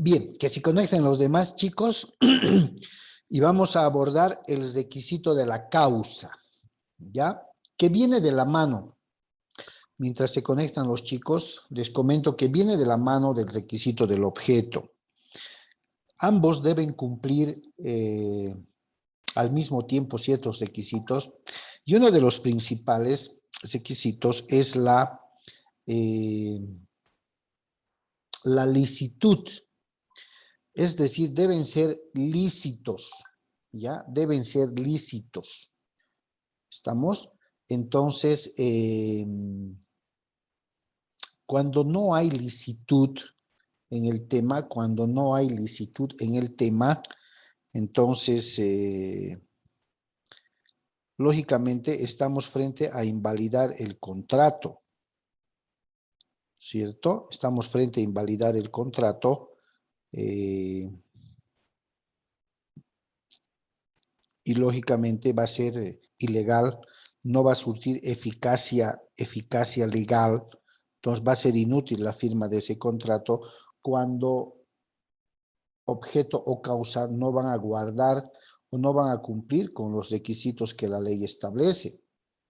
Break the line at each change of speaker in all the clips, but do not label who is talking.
Bien, que se conecten los demás chicos y vamos a abordar el requisito de la causa, ¿ya? Que viene de la mano. Mientras se conectan los chicos, les comento que viene de la mano del requisito del objeto. Ambos deben cumplir al mismo tiempo ciertos requisitos y uno de los principales requisitos es la licitud. Es decir, deben ser lícitos, ¿ya? Deben ser lícitos. ¿Estamos? Entonces, cuando no hay licitud en el tema, entonces, lógicamente, estamos frente a invalidar el contrato, ¿cierto? Estamos frente a invalidar el contrato. Y lógicamente va a ser ilegal, no va a surtir eficacia legal, entonces va a ser inútil la firma de ese contrato cuando objeto o causa no van a guardar o no van a cumplir con los requisitos que la ley establece,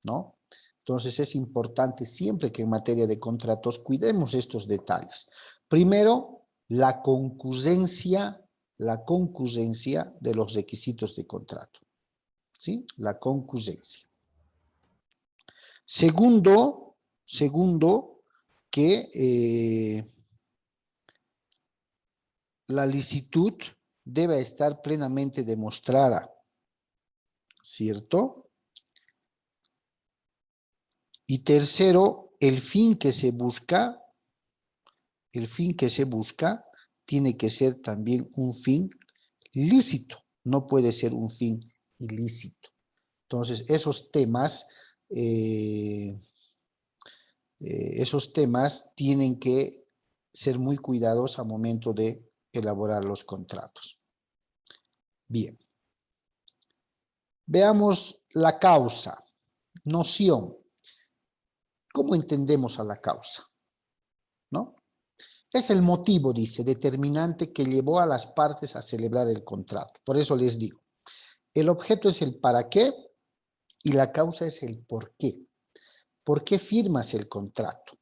¿no? Entonces es importante siempre que en materia de contratos cuidemos estos detalles. Primero, la concurrencia de los requisitos de contrato. ¿Sí? La concurrencia. Segundo, que la licitud debe estar plenamente demostrada, ¿cierto? Y tercero, el fin que se busca tiene que ser también un fin lícito, no puede ser un fin ilícito. Entonces, esos temas tienen que ser muy cuidadosos al momento de elaborar los contratos. Bien. Veamos la causa, noción. ¿Cómo entendemos a la causa? ¿No? Es el motivo, dice, determinante que llevó a las partes a celebrar el contrato. Por eso les digo, el objeto es el para qué y la causa es el por qué. ¿Por qué firmas el contrato?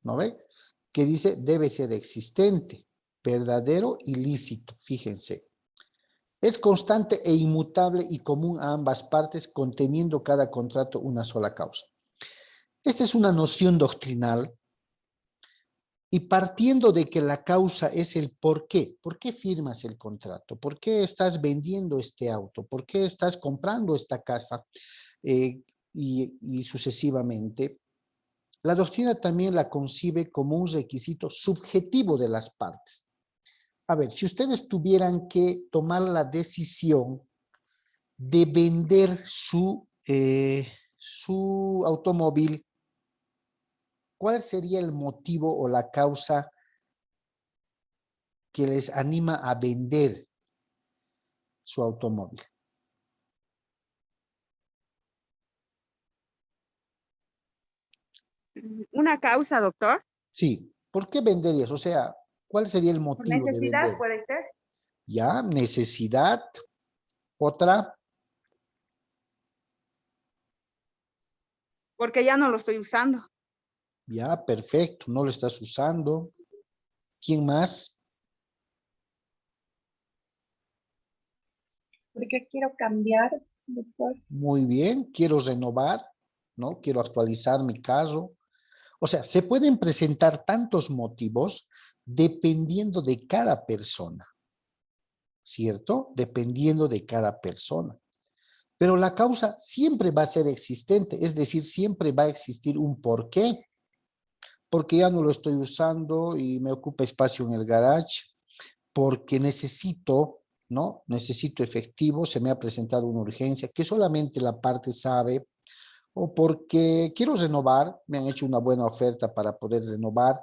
¿No ve? Que dice debe ser existente, verdadero y lícito, fíjense. Es constante e inmutable y común a ambas partes, conteniendo cada contrato una sola causa. Esta es una noción doctrinal y partiendo de que la causa es el por qué. ¿Por qué firmas el contrato? ¿Por qué estás vendiendo este auto? ¿Por qué estás comprando esta casa? Y sucesivamente. La doctrina también la concibe como un requisito subjetivo de las partes. A ver, si ustedes tuvieran que tomar la decisión de vender su automóvil, ¿cuál sería el motivo o la causa que les anima a vender su automóvil?
¿Una causa, doctor?
Sí, ¿por qué venderías? O sea, ¿cuál sería el
¿Por
motivo de
necesidad
vender?
puede ser?
Ya, necesidad. Otra.
Porque ya no lo estoy usando.
Ya, perfecto, no lo estás usando. ¿Quién más?
Porque quiero cambiar, doctor.
Muy bien, quiero renovar, ¿no? Quiero actualizar mi carro. O sea, se pueden presentar tantos motivos dependiendo de cada persona, ¿cierto? Dependiendo de cada persona. Pero la causa siempre va a ser existente, es decir, siempre va a existir un porqué. Porque ya no lo estoy usando y me ocupa espacio en el garage, porque necesito, ¿no? Necesito efectivo, se me ha presentado una urgencia que solamente la parte sabe, o porque quiero renovar, me han hecho una buena oferta para poder renovar.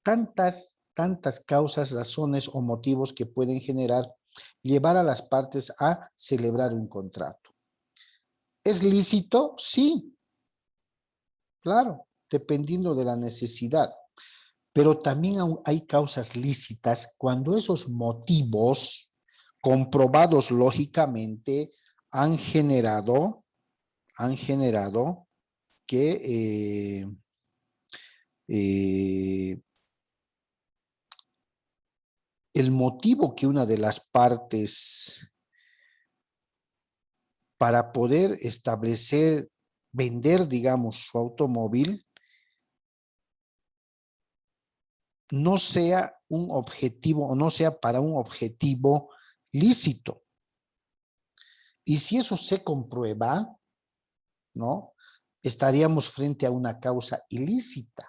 Tantas causas, razones o motivos que pueden generar llevar a las partes a celebrar un contrato. ¿Es lícito? Sí, claro, dependiendo de la necesidad. Pero también hay causas lícitas cuando esos motivos comprobados lógicamente han generado que el motivo que una de las partes para poder establecer, vender, digamos, su automóvil, no sea un objetivo o no sea para un objetivo lícito. Y si eso se comprueba, ¿no? Estaríamos frente a una causa ilícita.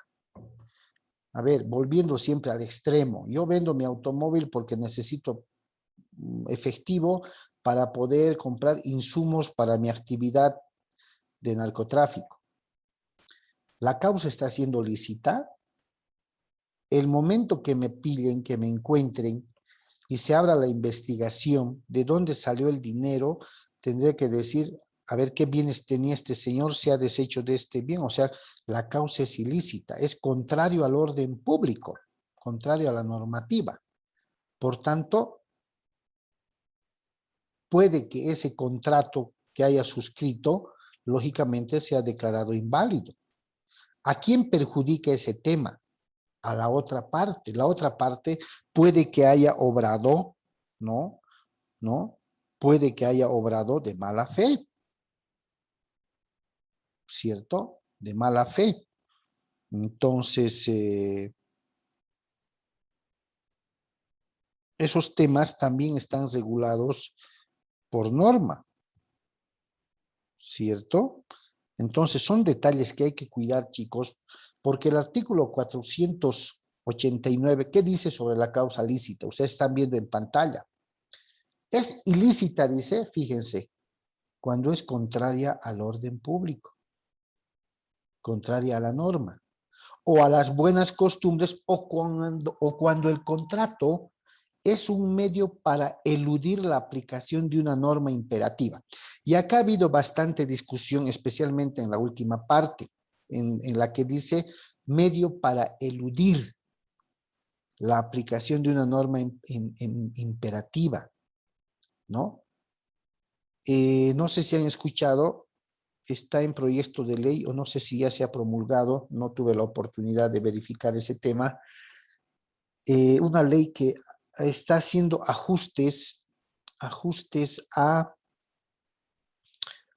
A ver, volviendo siempre al extremo, yo vendo mi automóvil porque necesito efectivo para poder comprar insumos para mi actividad de narcotráfico. ¿La causa está siendo lícita? El momento que me pillen, que me encuentren y se abra la investigación de dónde salió el dinero, tendré que decir, a ver qué bienes tenía este señor, se ha deshecho de este bien. O sea, la causa es ilícita, es contrario al orden público, contrario a la normativa. Por tanto, puede que ese contrato que haya suscrito, lógicamente, sea declarado inválido. ¿A quién perjudica ese tema? A la otra parte. La otra parte puede que haya obrado, ¿no? Puede que haya obrado de mala fe. ¿Cierto? De mala fe. Entonces, esos temas también están regulados por norma. ¿Cierto? Entonces, son detalles que hay que cuidar, chicos, porque el artículo 489, ¿qué dice sobre la causa lícita? Ustedes están viendo en pantalla. Es ilícita, dice, fíjense, cuando es contraria al orden público, contraria a la norma, o a las buenas costumbres, o cuando el contrato es un medio para eludir la aplicación de una norma imperativa. Y acá ha habido bastante discusión, especialmente en la última parte, en la que dice medio para eludir la aplicación de una norma imperativa, ¿no? No sé si han escuchado, está en proyecto de ley, o no sé si ya se ha promulgado, no tuve la oportunidad de verificar ese tema, una ley que está haciendo ajustes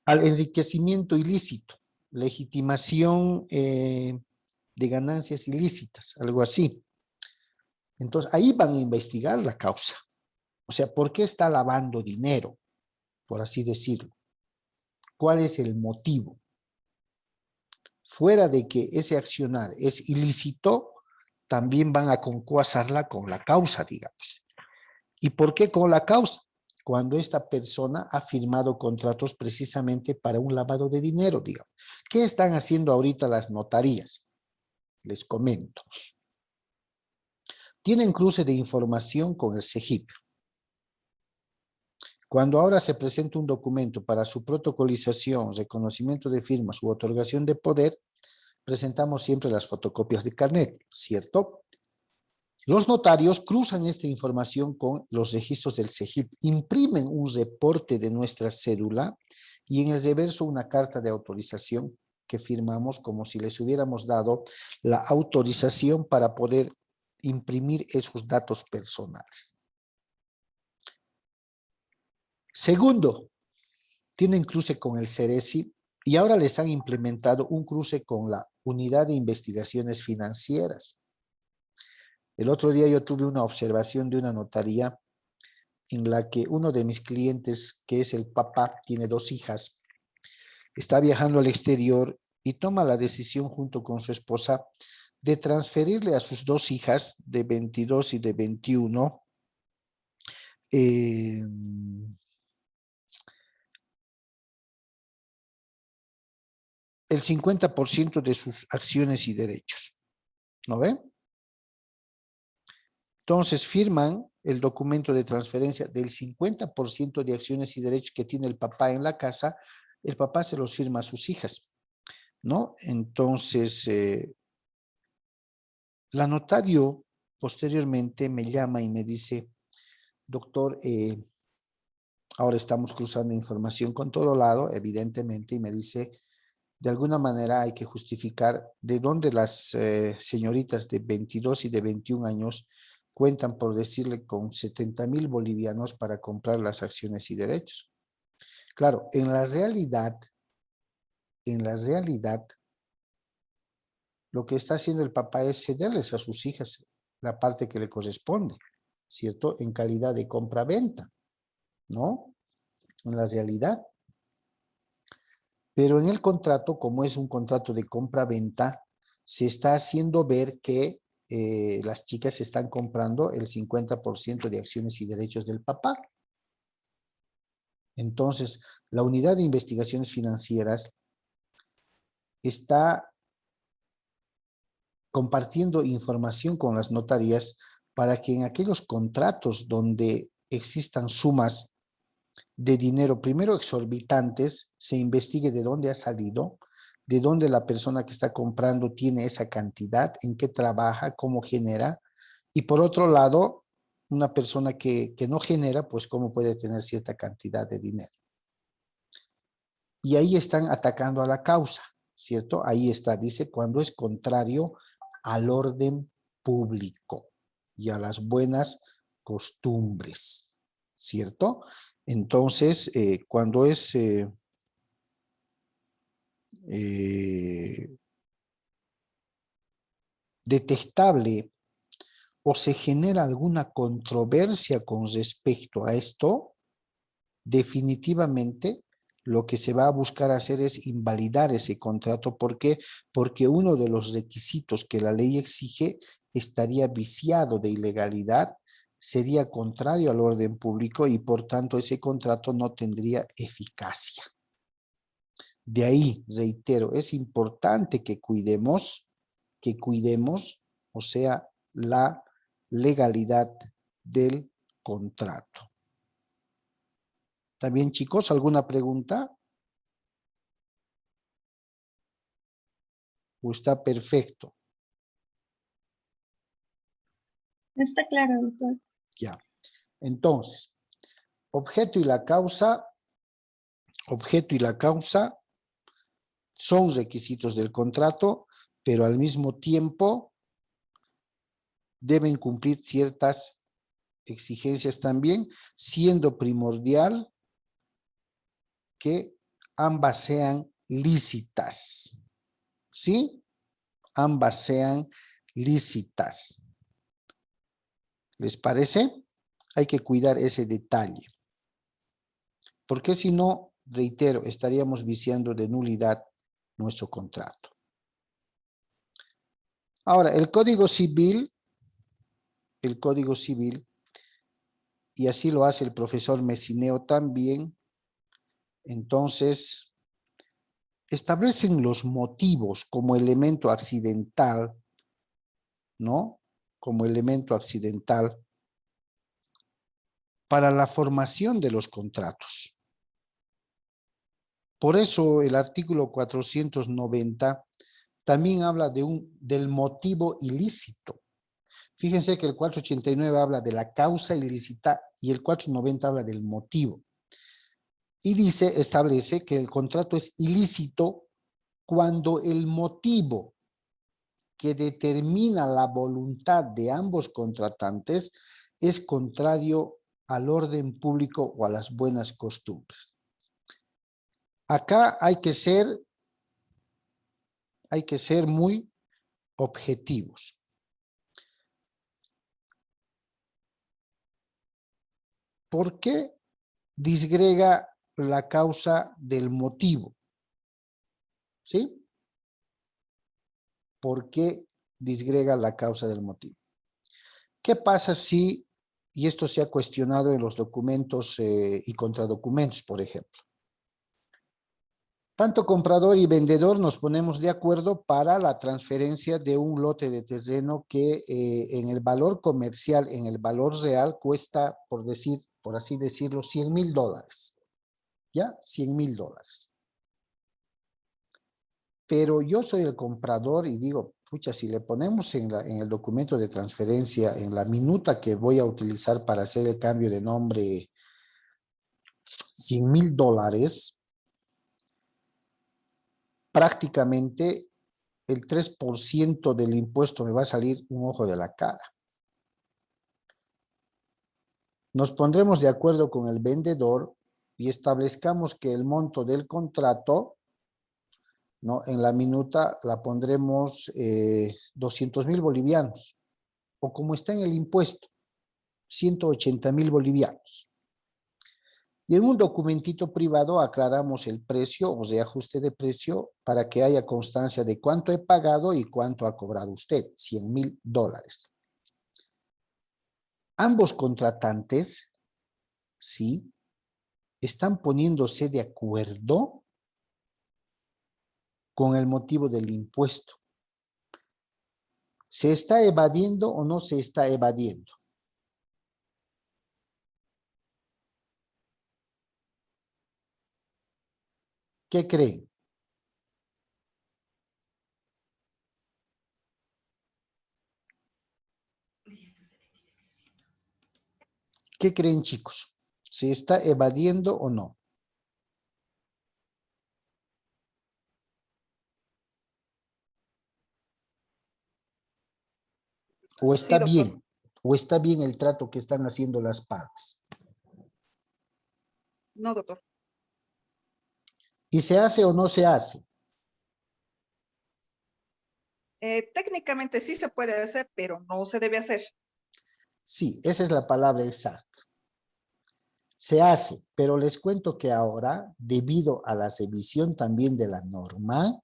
al enriquecimiento ilícito, legitimación de ganancias ilícitas, algo así. Entonces, ahí van a investigar la causa. O sea, ¿por qué está lavando dinero? Por así decirlo. ¿Cuál es el motivo? Fuera de que ese accionar es ilícito, también van a concuasarla con la causa, digamos. ¿Y por qué con la causa? Cuando esta persona ha firmado contratos precisamente para un lavado de dinero, digamos. ¿Qué están haciendo ahorita las notarías? Les comento. Tienen cruce de información con el CEGIP. Cuando ahora se presenta un documento para su protocolización, reconocimiento de firmas u otorgación de poder, presentamos siempre las fotocopias de carnet, ¿cierto? Los notarios cruzan esta información con los registros del CEGIP, imprimen un reporte de nuestra cédula y en el reverso una carta de autorización que firmamos como si les hubiéramos dado la autorización para poder imprimir esos datos personales. Segundo, tienen cruce con el CERESI y ahora les han implementado un cruce con la Unidad de Investigaciones Financieras. El otro día yo tuve una observación de una notaría en la que uno de mis clientes, que es el papá, tiene 2 hijas, está viajando al exterior y toma la decisión junto con su esposa de transferirle a sus 2 hijas de 22 y de 21 el 50% de sus acciones y derechos. ¿No ven? Entonces firman el documento de transferencia del 50% de acciones y derechos que tiene el papá en la casa, el papá se los firma a sus hijas, ¿no? Entonces, la notario posteriormente me llama y me dice, doctor, ahora estamos cruzando información con todo lado, evidentemente, y me dice, de alguna manera hay que justificar de dónde las señoritas de 22 y de 21 años cuentan, por decirle, con 70,000 bolivianos para comprar las acciones y derechos. Claro, en la realidad, lo que está haciendo el papá es cederles a sus hijas la parte que le corresponde, ¿cierto? En calidad de compra-venta, ¿no? En la realidad. Pero en el contrato, como es un contrato de compra-venta, se está haciendo ver que las chicas están comprando el 50% de acciones y derechos del papá. Entonces, la unidad de investigaciones financieras está compartiendo información con las notarías para que en aquellos contratos donde existan sumas de dinero, primero exorbitantes, se investigue de dónde ha salido, de dónde la persona que está comprando tiene esa cantidad, en qué trabaja, cómo genera, y por otro lado, una persona que no genera, pues cómo puede tener cierta cantidad de dinero. Y ahí están atacando a la causa, ¿cierto? Ahí está, dice, cuando es contrario al orden público y a las buenas costumbres, ¿cierto? Entonces, cuando es detectable o se genera alguna controversia con respecto a esto, definitivamente lo que se va a buscar hacer es invalidar ese contrato. ¿Por qué? Porque uno de los requisitos que la ley exige estaría viciado de ilegalidad, sería contrario al orden público y por tanto ese contrato no tendría eficacia. De ahí, reitero, es importante que cuidemos, o sea, la legalidad del contrato. También, chicos, ¿alguna pregunta? ¿O está perfecto?
Está claro, doctor.
Ya. Entonces, objeto y la causa son requisitos del contrato, pero al mismo tiempo deben cumplir ciertas exigencias también, siendo primordial que ambas sean lícitas. ¿Sí? Ambas sean lícitas. ¿Les parece? Hay que cuidar ese detalle. Porque si no, reitero, estaríamos viciando de nulidad nuestro contrato. Ahora, el Código Civil, y así lo hace el profesor Messineo también, entonces, establecen los motivos como elemento accidental, ¿no? Como elemento accidental para la formación de los contratos. Por eso el artículo 490 también habla del motivo ilícito. Fíjense que el 489 habla de la causa ilícita y el 490 habla del motivo. Y establece que el contrato es ilícito cuando el motivo que determina la voluntad de ambos contratantes es contrario al orden público o a las buenas costumbres. Acá hay que ser muy objetivos. ¿Por qué disgrega la causa del motivo? ¿Sí? ¿Por qué disgrega la causa del motivo? ¿Qué pasa si, y esto se ha cuestionado en los documentos y contradocumentos, por ejemplo? Tanto comprador y vendedor nos ponemos de acuerdo para la transferencia de un lote de terreno que en el valor comercial, en el valor real, cuesta, por así decirlo, $100,000. ¿Ya? $100,000. Pero yo soy el comprador y digo, pucha, si le ponemos en el documento de transferencia, en la minuta que voy a utilizar para hacer el cambio de nombre, $100,000, prácticamente el 3% del impuesto me va a salir un ojo de la cara. Nos pondremos de acuerdo con el vendedor y establezcamos que el monto del contrato, ¿no? En la minuta la pondremos 200,000 bolivianos, o como está en el impuesto, 180,000 bolivianos. Y en un documentito privado aclaramos el precio o reajuste de precio para que haya constancia de cuánto he pagado y cuánto ha cobrado usted, $100,000. Ambos contratantes, sí, están poniéndose de acuerdo con el motivo del impuesto. ¿Se está evadiendo o no se está evadiendo? ¿Qué creen? ¿Qué creen, chicos? ¿Se está evadiendo o no? ¿O está
Sí, doctor.
bien? ¿O está bien el trato que están haciendo las partes?
No, doctor.
¿Y se hace o no se hace?
Técnicamente sí se puede hacer, pero no se debe hacer.
Sí, esa es la palabra exacta. Se hace, pero les cuento que ahora, debido a la revisión también de la norma,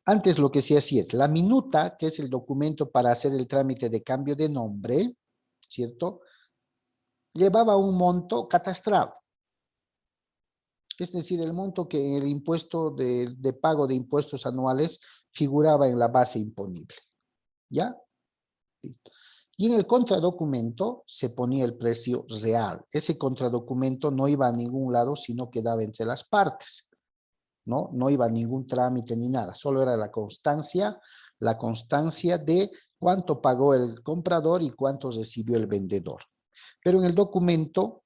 antes lo que se hacía es la minuta, que es el documento para hacer el trámite de cambio de nombre, ¿cierto? Llevaba un monto catastral. Es decir, el monto que en el impuesto de pago de impuestos anuales figuraba en la base imponible. ¿Ya? Listo. Y en el contradocumento se ponía el precio real. Ese contradocumento no iba a ningún lado, sino quedaba entre las partes. No iba a ningún trámite ni nada. Solo era la constancia de cuánto pagó el comprador y cuánto recibió el vendedor. Pero en el documento,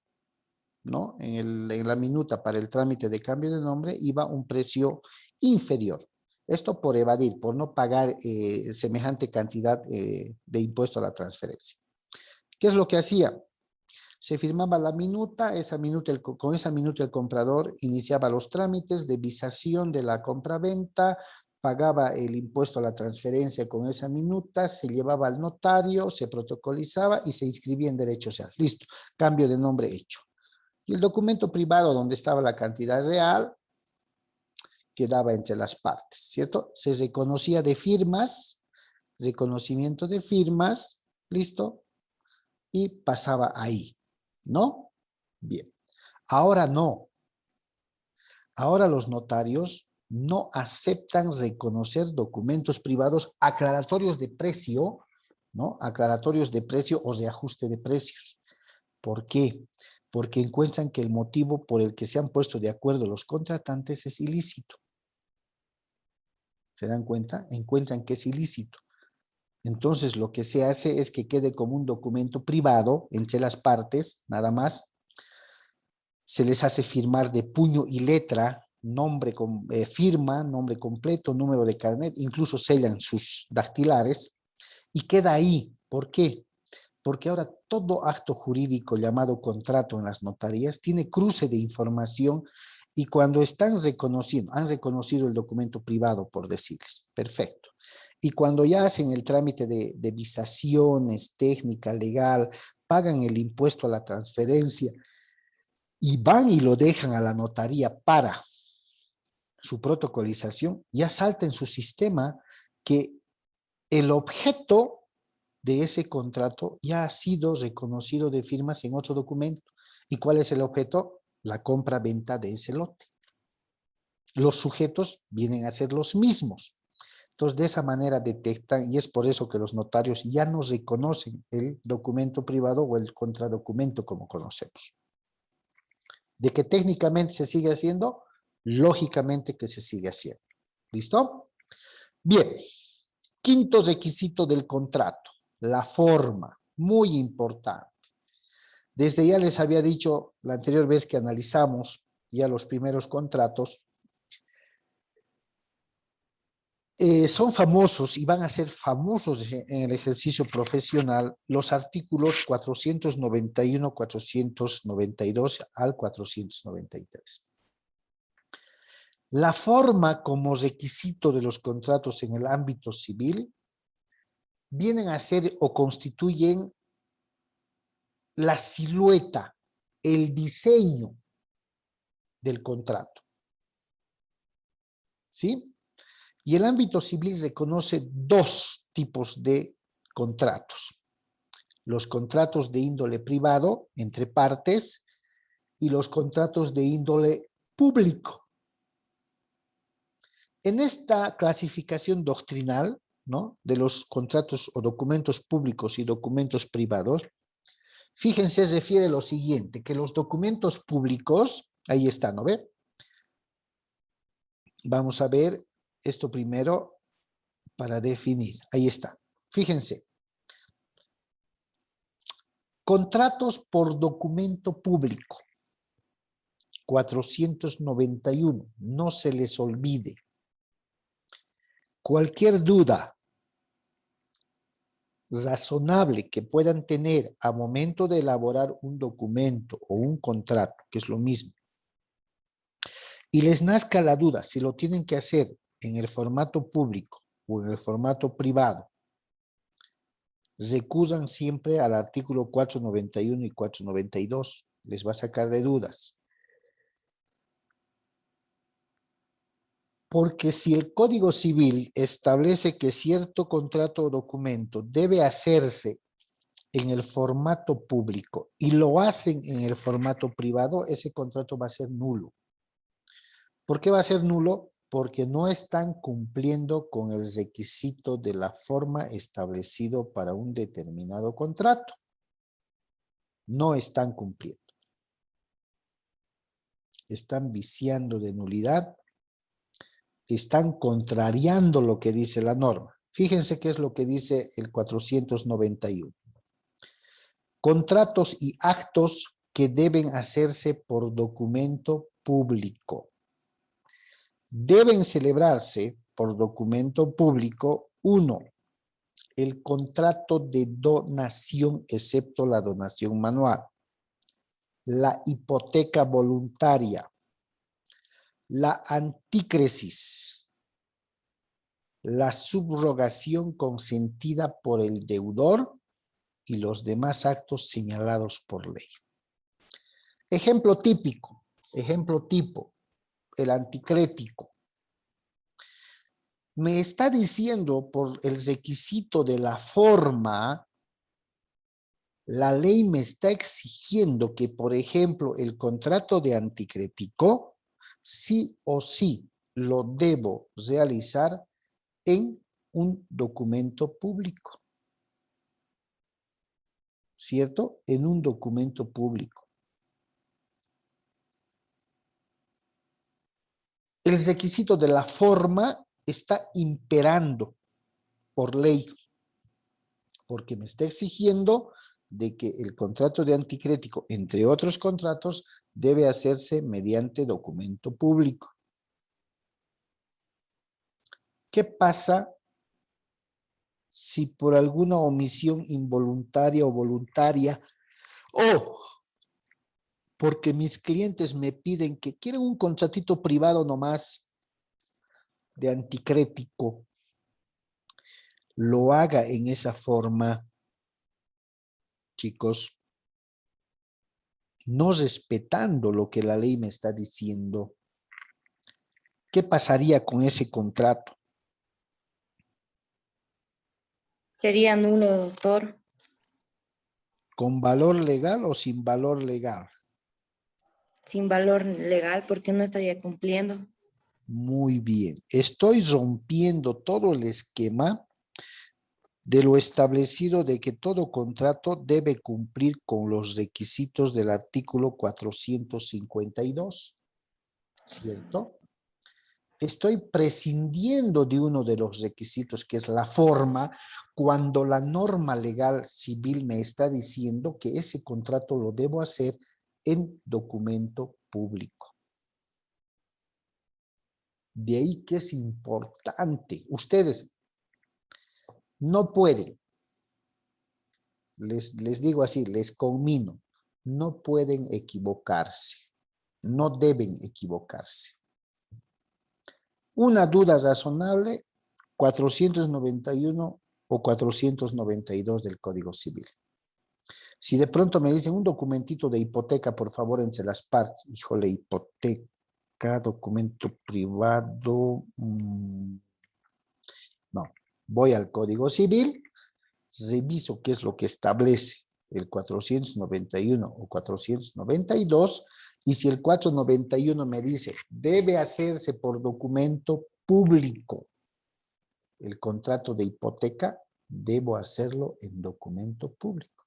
¿no? En la minuta para el trámite de cambio de nombre iba un precio inferior. Esto por evadir, por no pagar semejante cantidad de impuesto a la transferencia. ¿Qué es lo que hacía? Se firmaba la minuta, con esa minuta el comprador iniciaba los trámites de visación de la compraventa, pagaba el impuesto a la transferencia con esa minuta, se llevaba al notario, se protocolizaba y se inscribía en derecho social. Listo, cambio de nombre hecho. Y el documento privado donde estaba la cantidad real quedaba entre las partes, ¿cierto? Se reconocía de firmas, reconocimiento de firmas, listo, y pasaba ahí, ¿no? Bien. Ahora no. Ahora los notarios no aceptan reconocer documentos privados aclaratorios de precio, ¿no? Aclaratorios de precio o de ajuste de precios. ¿Por qué? Porque encuentran que el motivo por el que se han puesto de acuerdo los contratantes es ilícito. ¿Se dan cuenta? Encuentran que es ilícito. Entonces, lo que se hace es que quede como un documento privado entre las partes, nada más. Se les hace firmar de puño y letra, firma, nombre completo, número de carnet, incluso sellan sus dactilares y queda ahí. ¿Por qué? Porque ahora todo acto jurídico llamado contrato en las notarías tiene cruce de información y cuando han reconocido el documento privado, por decirles, perfecto. Y cuando ya hacen el trámite de visaciones, técnica, legal, pagan el impuesto a la transferencia y van y lo dejan a la notaría para su protocolización, ya salta en su sistema que el objeto de ese contrato ya ha sido reconocido de firmas en otro documento. ¿Y cuál es el objeto? La compra-venta de ese lote. los sujetos vienen a ser los mismos. Entonces, de esa manera detectan, y es por eso que los notarios ya no reconocen el documento privado o el contradocumento como conocemos. De que técnicamente se sigue haciendo, lógicamente que se sigue haciendo. ¿Listo? Bien. Quinto requisito del contrato, la forma, muy importante. Desde ya les había dicho la anterior vez que analizamos ya los primeros contratos, son famosos y van a ser famosos en el ejercicio profesional los artículos 491, 492 al 493. La forma como requisito de los contratos en el ámbito civil vienen a ser o constituyen la silueta, el diseño del contrato. ¿Sí? Y el ámbito civil reconoce dos tipos de contratos. Los contratos de índole privado entre partes y los contratos de índole público. En esta clasificación doctrinal, ¿no?, de los contratos o documentos públicos y documentos privados, fíjense, refiere lo siguiente, que los documentos públicos, ahí está, ¿no ve? Vamos a ver esto primero para definir. Ahí está. Fíjense. Contratos por documento público. 491. No se les olvide. Cualquier duda razonable que puedan tener a momento de elaborar un documento o un contrato, que es lo mismo, y les nazca la duda si lo tienen que hacer en el formato público o en el formato privado, recurran siempre al artículo 491 y 492. Les va a sacar de dudas. Porque si el Código Civil establece que cierto contrato o documento debe hacerse en el formato público y lo hacen en el formato privado, ese contrato va a ser nulo. ¿Por qué va a ser nulo? Porque no están cumpliendo con el requisito de la forma establecido para un determinado contrato. No están cumpliendo. Están viciando de nulidad, están contrariando lo que dice la norma. Fíjense qué es lo que dice el 491. Contratos y actos que deben hacerse por documento público. Deben celebrarse por documento público, 1, el contrato de donación, excepto la donación manual, la hipoteca voluntaria, la antícresis, la subrogación consentida por el deudor y los demás actos señalados por ley. Ejemplo típico, ejemplo tipo, el anticrético. Me está diciendo por el requisito de la forma, la ley me está exigiendo que, por ejemplo, el contrato de anticrético, sí o sí lo debo realizar en un documento público. ¿Cierto? En un documento público. El requisito de la forma está imperando por ley, porque me está exigiendo de que el contrato de anticrético, entre otros contratos, debe hacerse mediante documento público. ¿Qué pasa si por alguna omisión involuntaria o voluntaria, o porque mis clientes me piden que quieren un contratito privado nomás de anticrético, lo haga en esa forma, chicos, no respetando lo que la ley me está diciendo? ¿Qué pasaría con ese contrato?
Sería nulo, doctor.
¿Con valor legal o sin valor legal?
Sin valor legal, porque no estaría cumpliendo.
Muy bien. Estoy rompiendo todo el esquema de lo establecido de que todo contrato debe cumplir con los requisitos del artículo 452, ¿cierto? Estoy prescindiendo de uno de los requisitos, que es la forma, cuando la norma legal civil me está diciendo que ese contrato lo debo hacer en documento público. De ahí que es importante. Ustedes no pueden, les digo así, les conmino, no pueden equivocarse, no deben equivocarse. Una duda razonable, 491 o 492 del Código Civil. Si de pronto me dicen un documentito de hipoteca, por favor, entre las partes, híjole, hipoteca, documento privado, no, voy al Código Civil, reviso qué es lo que establece el 491 o 492, y si el 491 me dice, debe hacerse por documento público el contrato de hipoteca, debo hacerlo en documento público.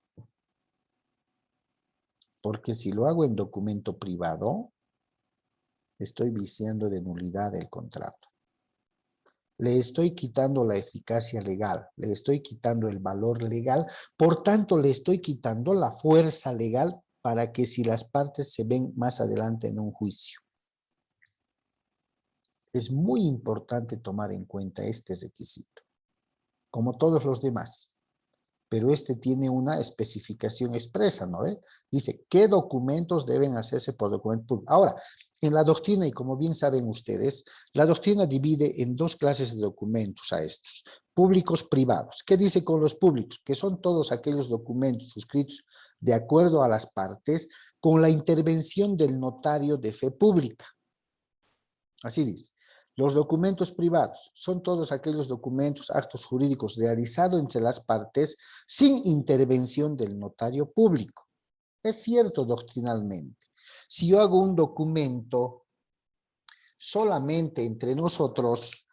Porque si lo hago en documento privado, estoy viciando de nulidad el contrato. Le estoy quitando la eficacia legal, le estoy quitando el valor legal, por tanto le estoy quitando la fuerza legal para que si las partes se ven más adelante en un juicio. Es muy importante tomar en cuenta este requisito, como todos los demás, pero este tiene una especificación expresa, ¿no ve? Dice, ¿qué documentos deben hacerse por documento público? Ahora, en la doctrina, y como bien saben ustedes, la doctrina divide en dos clases de documentos a estos, públicos, privados. ¿Qué dice con los públicos? Que son todos aquellos documentos suscritos de acuerdo a las partes con la intervención del notario de fe pública. Así dice. Los documentos privados son todos aquellos documentos, actos jurídicos realizados entre las partes sin intervención del notario público. Es cierto doctrinalmente. Si yo hago un documento solamente entre nosotros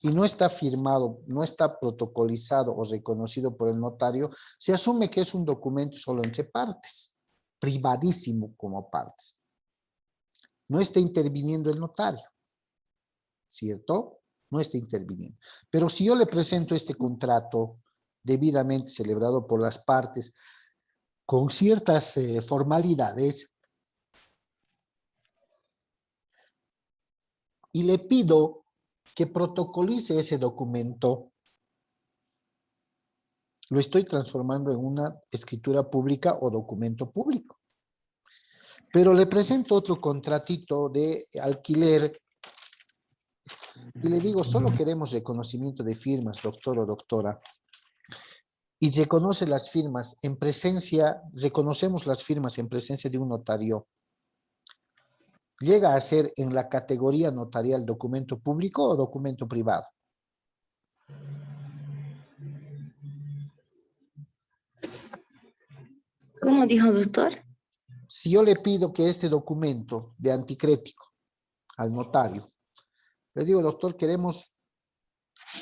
y no está firmado, no está protocolizado o reconocido por el notario, se asume que es un documento solo entre partes, privadísimo como partes. No está interviniendo el notario, ¿cierto? No está interviniendo. Pero si yo le presento este contrato debidamente celebrado por las partes con ciertas formalidades y le pido que protocolice ese documento, lo estoy transformando en una escritura pública o documento público. Pero le presento otro contratito de alquiler y le digo, solo queremos reconocimiento de firmas, doctor o doctora. Y reconoce las firmas en presencia, reconocemos las firmas en presencia de un notario. ¿Llega a ser en la categoría notarial documento público o documento privado?
¿Cómo dijo, doctor?
Si yo le pido que este documento de anticrético al notario, le digo, doctor, queremos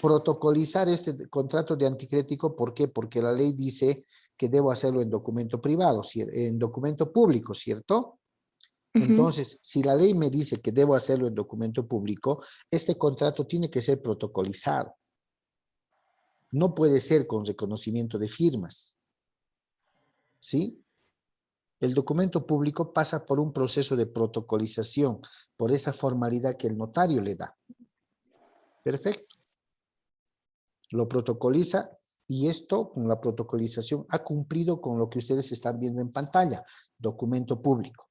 protocolizar este contrato de anticrético, ¿por qué? Porque la ley dice que debo hacerlo en documento privado, en documento público, ¿cierto? Entonces, si la ley me dice que debo hacerlo en documento público, este contrato tiene que ser protocolizado. No puede ser con reconocimiento de firmas. ¿Sí? El documento público pasa por un proceso de protocolización, por esa formalidad que el notario le da. Perfecto. Lo protocoliza y esto, con la protocolización, ha cumplido con lo que ustedes están viendo en pantalla, documento público.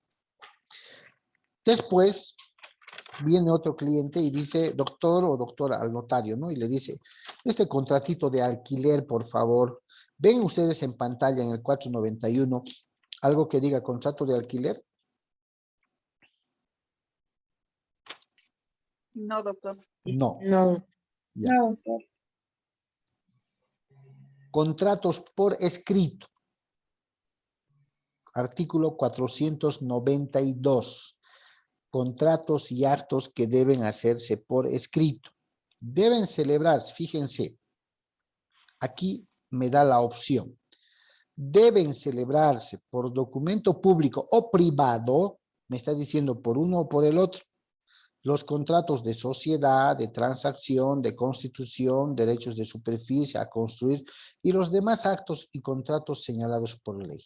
Después viene otro cliente y dice, doctor o doctora, al notario, ¿no? Y le dice, este contratito de alquiler, por favor, ven ustedes en pantalla en el 491, algo que diga contrato de alquiler.
No, doctor.
No.
No.
Ya.
No, doctor.
Contratos por escrito. Artículo 492. contratos y actos que deben hacerse por escrito. Deben celebrarse, fíjense, aquí me da la opción. Deben celebrarse por documento público o privado, me está diciendo por uno o por el otro, los contratos de sociedad, de transacción, de constitución, derechos de superficie a construir y los demás actos y contratos señalados por ley.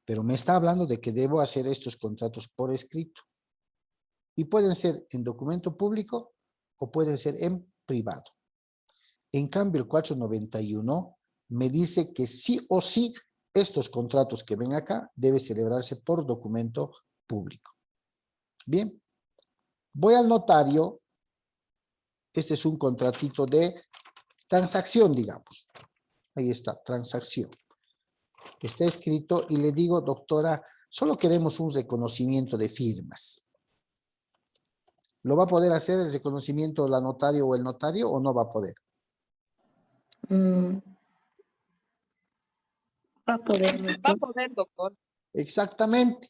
Pero me está hablando de que debo hacer estos contratos por escrito. Y pueden ser en documento público o pueden ser en privado. En cambio, el 491 me dice que sí o sí estos contratos que ven acá deben celebrarse por documento público. Bien. Voy al notario. Este es un contratito de transacción, digamos. Ahí está, transacción. Está escrito y le digo, doctora, solo queremos un reconocimiento de firmas. ¿Lo va a poder hacer el reconocimiento la notario o el notario o no va a poder?
Va a poder,
Va a
doctor.
poder, doctor.
Exactamente.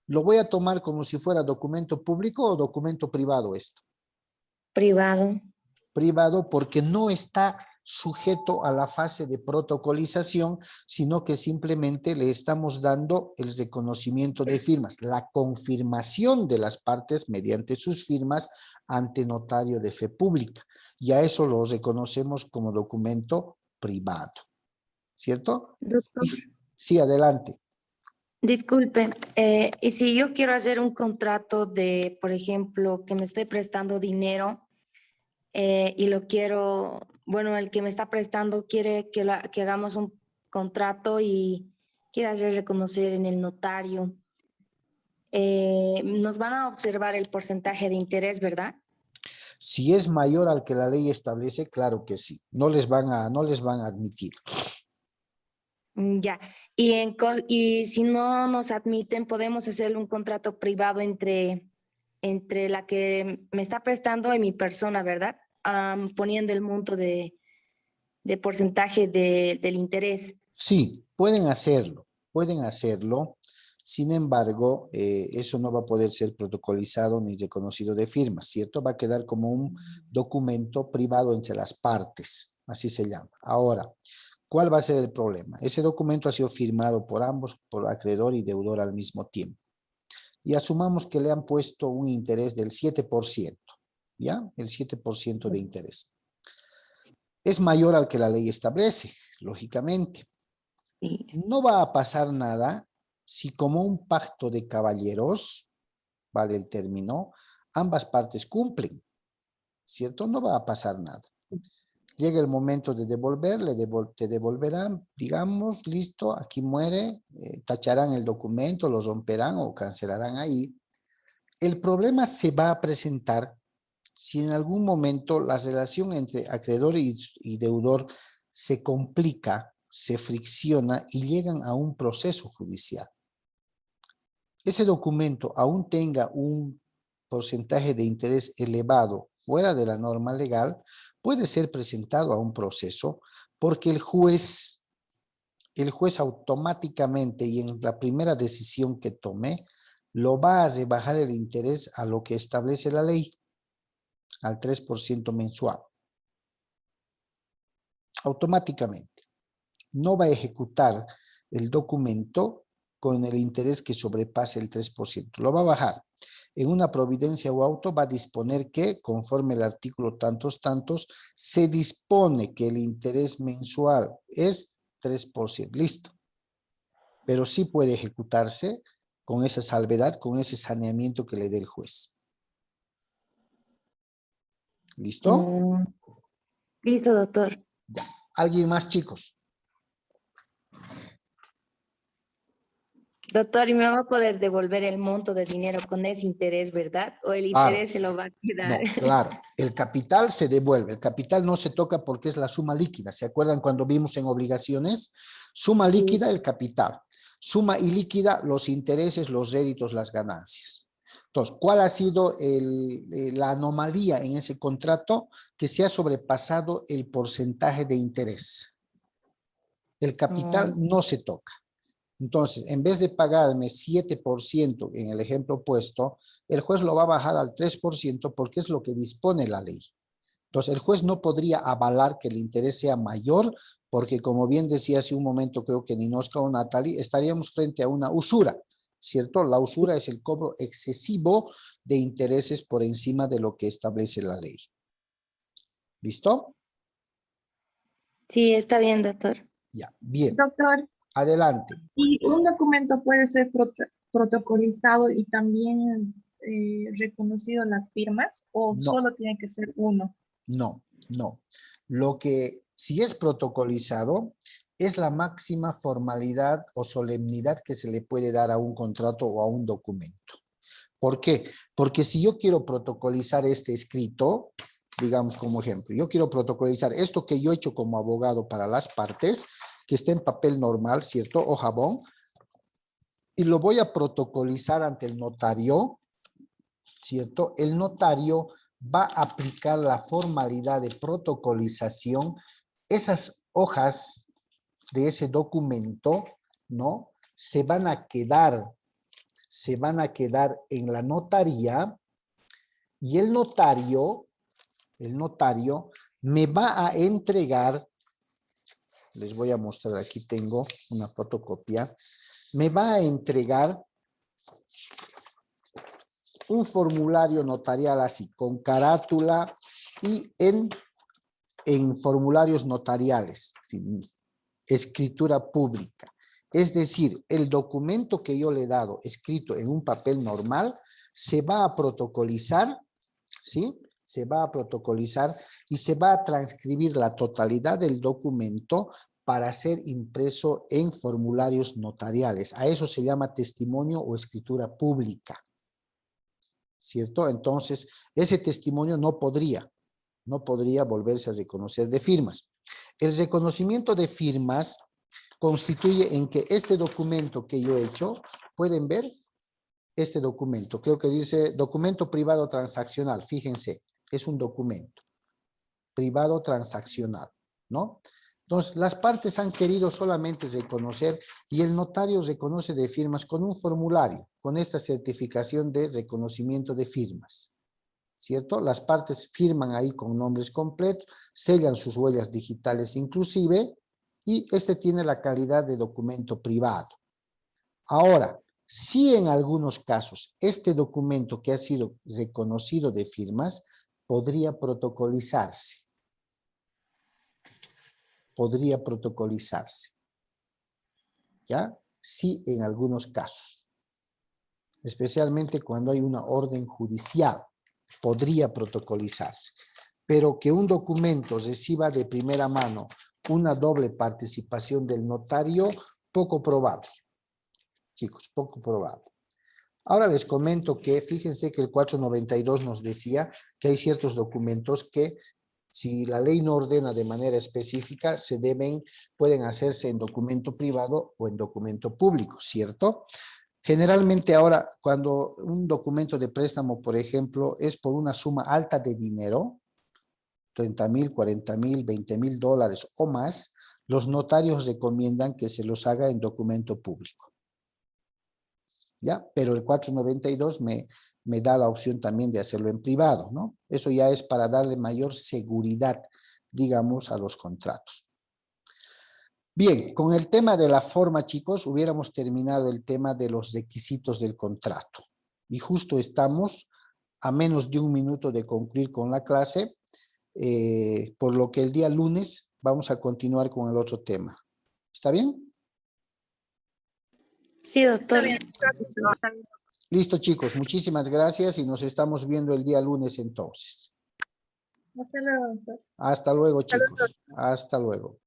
¿Lo voy a tomar como si fuera documento público o documento privado esto?
Privado.
Privado porque no está sujeto a la fase de protocolización, sino que simplemente le estamos dando el reconocimiento de firmas, la confirmación de las partes mediante sus firmas ante notario de fe pública. Y a eso lo reconocemos como documento privado. ¿Cierto?
Doctor,
Sí, adelante.
disculpe, y si yo quiero hacer un contrato de, por ejemplo, que me estoy prestando dinero y lo quiero, bueno, el que me está prestando quiere que hagamos un contrato y quiere hacer reconocer en el notario, nos van a observar el porcentaje de interés, ¿verdad?
Si es mayor al que la ley establece, claro que sí. No les van a admitir.
Ya, y si no nos admiten, podemos hacer un contrato privado entre la que me está prestando y mi persona, ¿verdad? Poniendo el monto de porcentaje del interés.
Sí, pueden hacerlo, pueden hacerlo. Sin embargo, eso no va a poder ser protocolizado ni reconocido de firmas, ¿cierto? Va a quedar como un documento privado entre las partes, así se llama. Ahora, ¿cuál va a ser el problema? Ese documento ha sido firmado por ambos, por acreedor y deudor al mismo tiempo. Y asumamos que le han puesto un interés del 7%, ¿ya? El 7% de interés. Es mayor al que la ley establece, lógicamente.
Sí.
No va a pasar nada si como un pacto de caballeros, vale el término, ambas partes cumplen, ¿cierto? No va a pasar nada. Llega el momento de devolver, te devolverán, digamos, listo, aquí muere, tacharán el documento, lo romperán o cancelarán ahí. El problema se va a presentar si en algún momento la relación entre acreedor y deudor se complica, se fricciona y llegan a un proceso judicial. Ese documento aún tenga un porcentaje de interés elevado fuera de la norma legal, puede ser presentado a un proceso porque el juez automáticamente y en la primera decisión que tome, lo va a rebajar el interés a lo que establece la ley, al 3% mensual. Automáticamente. No va a ejecutar el documento con el interés que sobrepase el 3%. Lo va a bajar. En una providencia o auto va a disponer que, conforme el artículo tantos, se dispone que el interés mensual es 3%. Listo. Pero sí puede ejecutarse con esa salvedad, con ese saneamiento que le dé el juez. ¿Listo?
Listo, doctor.
Ya. ¿Alguien más, chicos?
Doctor, ¿y me va a poder devolver el monto de dinero con ese interés, verdad? ¿O el
Claro.
interés se lo va a quedar?
No, claro. El capital se devuelve. El capital no se toca porque es la suma líquida. ¿Se acuerdan cuando vimos en obligaciones? Suma líquida, el capital. Suma ilíquida, los intereses, los réditos, las ganancias. Entonces, ¿cuál ha sido la anomalía en ese contrato? Que se ha sobrepasado el porcentaje de interés. El capital no se toca. Entonces, en vez de pagarme 7% en el ejemplo puesto, el juez lo va a bajar al 3% porque es lo que dispone la ley. Entonces, el juez no podría avalar que el interés sea mayor porque, como bien decía hace un momento, creo que Ninoska o Natalie, estaríamos frente a una usura, ¿cierto? La usura es el cobro excesivo de intereses por encima de lo que establece la ley. ¿Listo?
Sí, está bien, doctor.
Ya, bien.
Doctor,
Adelante.
¿y un documento puede ser protocolizado y también reconocido las firmas o
No.
solo tiene que ser uno?
No, no. Lo que sí es protocolizado es la máxima formalidad o solemnidad que se le puede dar a un contrato o a un documento. ¿Por qué? Porque si yo quiero protocolizar este escrito, digamos como ejemplo, yo quiero protocolizar esto que yo he hecho como abogado para las partes, que está en papel normal, ¿cierto? O jabón, y lo voy a protocolizar ante el notario, ¿cierto? El notario va a aplicar la formalidad de protocolización. Esas hojas de ese documento, ¿no? Se van a quedar en la notaría y el notario me va a entregar, les voy a mostrar, aquí tengo una fotocopia, me va a entregar un formulario notarial así, con carátula y en formularios notariales, sin escritura pública. Es decir, el documento que yo le he dado escrito en un papel normal se va a protocolizar, ¿sí? Se va a protocolizar y se va a transcribir la totalidad del documento para ser impreso en formularios notariales. A eso se llama testimonio o escritura pública, ¿cierto? Entonces, ese testimonio no podría volverse a reconocer de firmas. El reconocimiento de firmas constituye en que este documento que yo he hecho, pueden ver este documento, creo que dice documento privado transaccional, fíjense, es un documento privado transaccional, ¿no? Entonces, las partes han querido solamente reconocer y el notario reconoce de firmas con un formulario, con esta certificación de reconocimiento de firmas, ¿cierto? Las partes firman ahí con nombres completos, sellan sus huellas digitales inclusive, y este tiene la calidad de documento privado. Ahora, si en algunos casos este documento que ha sido reconocido de firmas podría protocolizarse. Podría protocolizarse. ¿Ya? Sí, en algunos casos. Especialmente cuando hay una orden judicial, podría protocolizarse. Pero que un documento reciba de primera mano una doble participación del notario, poco probable. Chicos, poco probable. Ahora les comento que, fíjense que el 492 nos decía que hay ciertos documentos que, si la ley no ordena de manera específica, pueden hacerse en documento privado o en documento público, ¿cierto? Generalmente ahora, cuando un documento de préstamo, por ejemplo, es por una suma alta de dinero, 30,000, 40,000, 20,000 dólares o más, los notarios recomiendan que se los haga en documento público. ¿Ya? Pero el 492 me da la opción también de hacerlo en privado, ¿no? Eso ya es para darle mayor seguridad, digamos, a los contratos. Bien, con el tema de la forma, chicos, hubiéramos terminado el tema de los requisitos del contrato. Y justo estamos a menos de un minuto de concluir con la clase, por lo que el día lunes vamos a continuar con el otro tema. ¿Está bien?
Sí, doctor.
Listo, chicos. Muchísimas gracias y nos estamos viendo el día lunes entonces.
Hasta luego, doctor.
Hasta luego, chicos. Hasta luego.